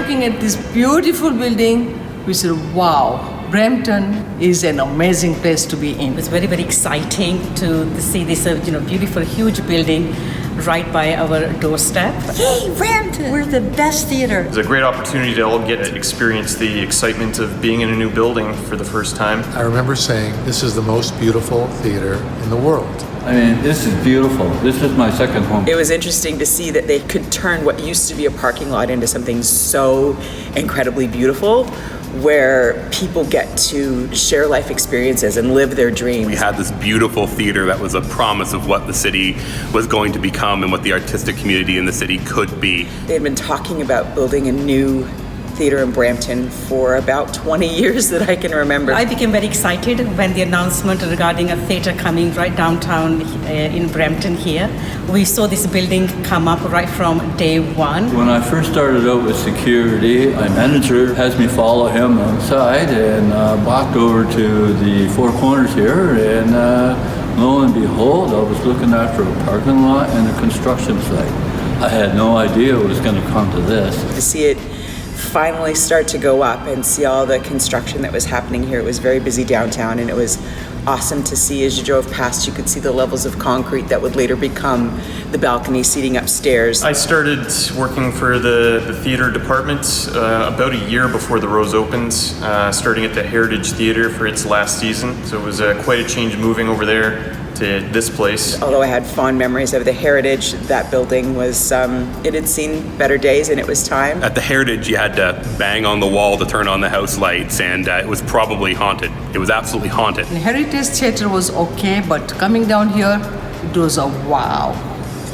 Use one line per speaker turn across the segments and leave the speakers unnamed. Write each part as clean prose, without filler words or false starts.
looking at this beautiful building, we said, wow, Brampton is an amazing place to be in.
It was very, very exciting to see this beautiful, huge building right by our doorstep.
Yay, Brampton! We're the best theater.
It was a great opportunity to all get to experience the excitement of being in a new building for the first time.
I remember saying, this is the most beautiful theater in the world.
I mean, this is beautiful. This is my second home.
It was interesting to see that they could turn what used to be a parking lot into something so incredibly beautiful, where people get to share life experiences and live their dreams.
We had this beautiful theater that was a promise of what the city was going to become and what the artistic community in the city could be.
They had been talking about building a new theater in Brampton for about 20 years that I can remember.
I became very excited when the announcement regarding a theater coming right downtown in Brampton here. We saw this building come up right from day one.
When I first started out with security, my manager has me follow him outside and walked over to the Four Corners here, and lo and behold, I was looking after a parking lot and a construction site. I had no idea it was going to come to this.
To see it finally start to go up and see all the construction that was happening here. It was very busy downtown, and it was awesome to see. As you drove past, you could see the levels of concrete that would later become the balcony seating upstairs.
I started working for the theater department about a year before the Rose opened, starting at the Heritage Theater for its last season. So it was quite a change moving over there to this place.
Although I had fond memories of the Heritage, that building was, it had seen better days and it was time.
At the Heritage, you had to bang on the wall to turn on the house lights, and it was probably haunted. It was absolutely haunted.
The Heritage Theatre was okay, but coming down here, it was a wow.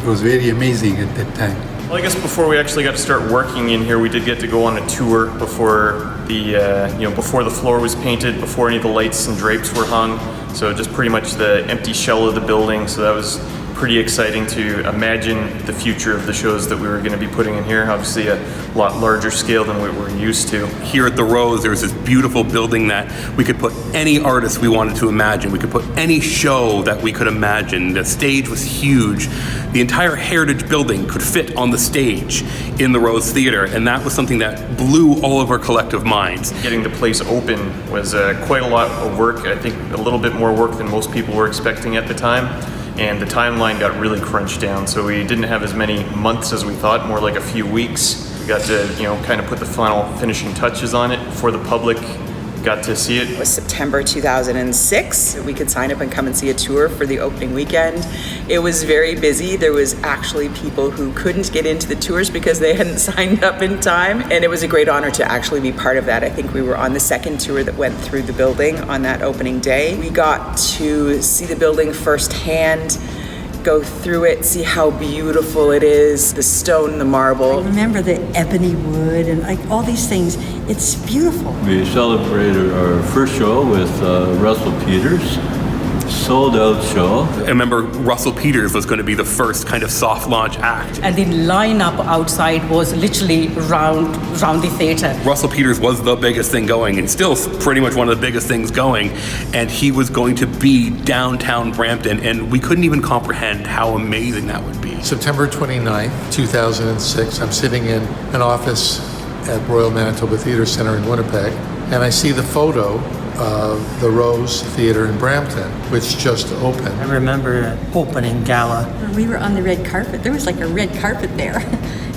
It was very amazing at that time.
Well, I guess before we actually got to start working in here, we did get to go on a tour before before the floor was painted, before any of the lights and drapes were hung. So just pretty much the empty shell of the building. So that was pretty exciting to imagine the future of the shows that we were going to be putting in here. Obviously a lot larger scale than what we're used to.
Here at the Rose, there was this beautiful building that we could put any artist we wanted to imagine. We could put any show that we could imagine. The stage was huge. The entire Heritage building could fit on the stage in the Rose Theater, and that was something that blew all of our collective minds.
Getting the place open was quite a lot of work. I think a little bit more work than most people were expecting at the time. And the timeline got really crunched down, so we didn't have as many months as we thought, more like a few weeks. We got to, kind of put the final finishing touches on it before the public got to see it.
It was September 2006. We could sign up and come and see a tour for the opening weekend. It was very busy. There was actually people who couldn't get into the tours because they hadn't signed up in time. And it was a great honor to actually be part of that. I think we were on the second tour that went through the building on that opening day. We got to see the building firsthand, go through it, see how beautiful it is, the stone, the marble.
I remember the ebony wood and all these things. It's beautiful.
We celebrated our first show with Russell Peters. Sold out show.
I remember Russell Peters was going to be the first kind of soft launch act.
And the lineup outside was literally round the theater.
Russell Peters was the biggest thing going, and still pretty much one of the biggest things going. And he was going to be downtown Brampton, and we couldn't even comprehend how amazing that would be.
September 29th, 2006, I'm sitting in an office at Royal Manitoba Theatre Centre in Winnipeg, and I see the photo of the Rose Theatre in Brampton, which just opened.
I remember an opening gala.
We were on the red carpet. There was like a red carpet there.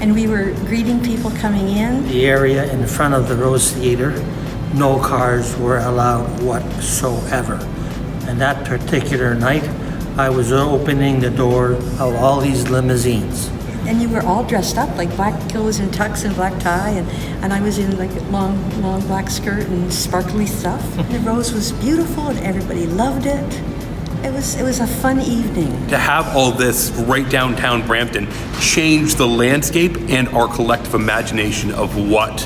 And we were greeting people coming in.
The area in front of the Rose Theatre, no cars were allowed whatsoever. And that particular night, I was opening the door of all these limousines.
And you were all dressed up like black clothes and tux and black tie, and I was in like a long black skirt and sparkly stuff. The Rose was beautiful and everybody loved it. It was a fun evening.
To have all this right downtown Brampton changed the landscape and our collective imagination of what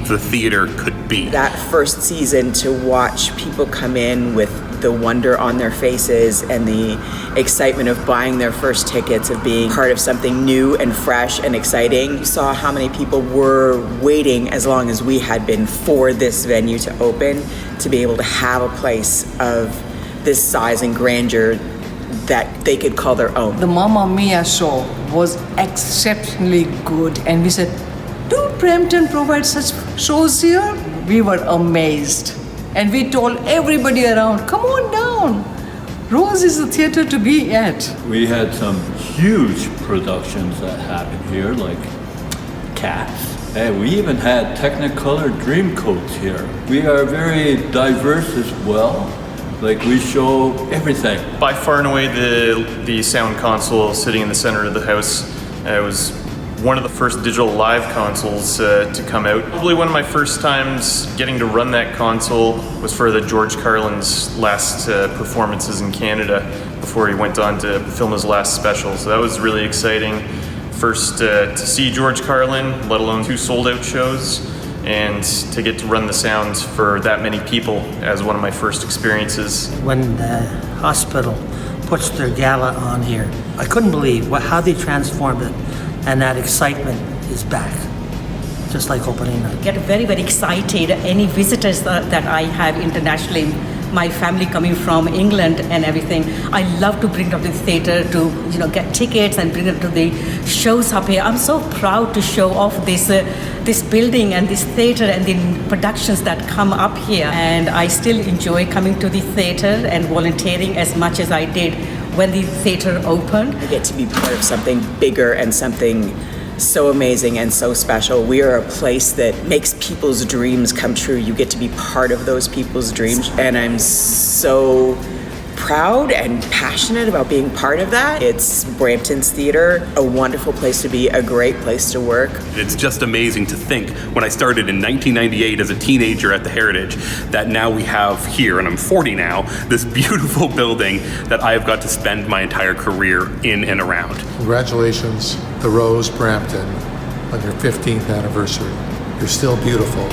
the theater could be.
That first season, to watch people come in with the wonder on their faces and the excitement of buying their first tickets, of being part of something new and fresh and exciting. You saw how many people were waiting as long as we had been for this venue to open, to be able to have a place of this size and grandeur that they could call their own.
The Mamma Mia show was exceptionally good, and we said, dude, Brampton provides such shows here? We were amazed. And we told everybody around, come on down. Rose is the theater to be at.
We had some huge productions that happened here, like Cats. And we even had Technicolor Dreamcoats here. We are very diverse as well. Like, we show everything.
By far and away, the sound console sitting in the center of the house was one of the first digital live consoles to come out. Probably one of my first times getting to run that console was for the George Carlin's last performances in Canada before he went on to film his last special. So that was really exciting. First to see George Carlin, let alone 2 sold-out shows, and to get to run the sounds for that many people as one of my first experiences.
When the hospital puts their gala on here, I couldn't believe how they transformed it, and that excitement is back, just like opening night.
Get very, very excited. Any visitors that I have internationally, my family coming from England and everything, I love to bring them to the theater to get tickets and bring them to the shows up here. I'm so proud to show off this building and this theater and the productions that come up here. And I still enjoy coming to the theater and volunteering as much as I did when the theater opened.
I get to be part of something bigger and something so amazing and so special. We are a place that makes people's dreams come true. You get to be part of those people's dreams, and I'm so proud and passionate about being part of that. It's Brampton's theater, a wonderful place to be, a great place to work.
It's just amazing to think when I started in 1998 as a teenager at the Heritage that now we have here, and I'm 40 now, this beautiful building that I have got to spend my entire career in and around.
Congratulations, the Rose Brampton, on your 15th anniversary. You're still beautiful.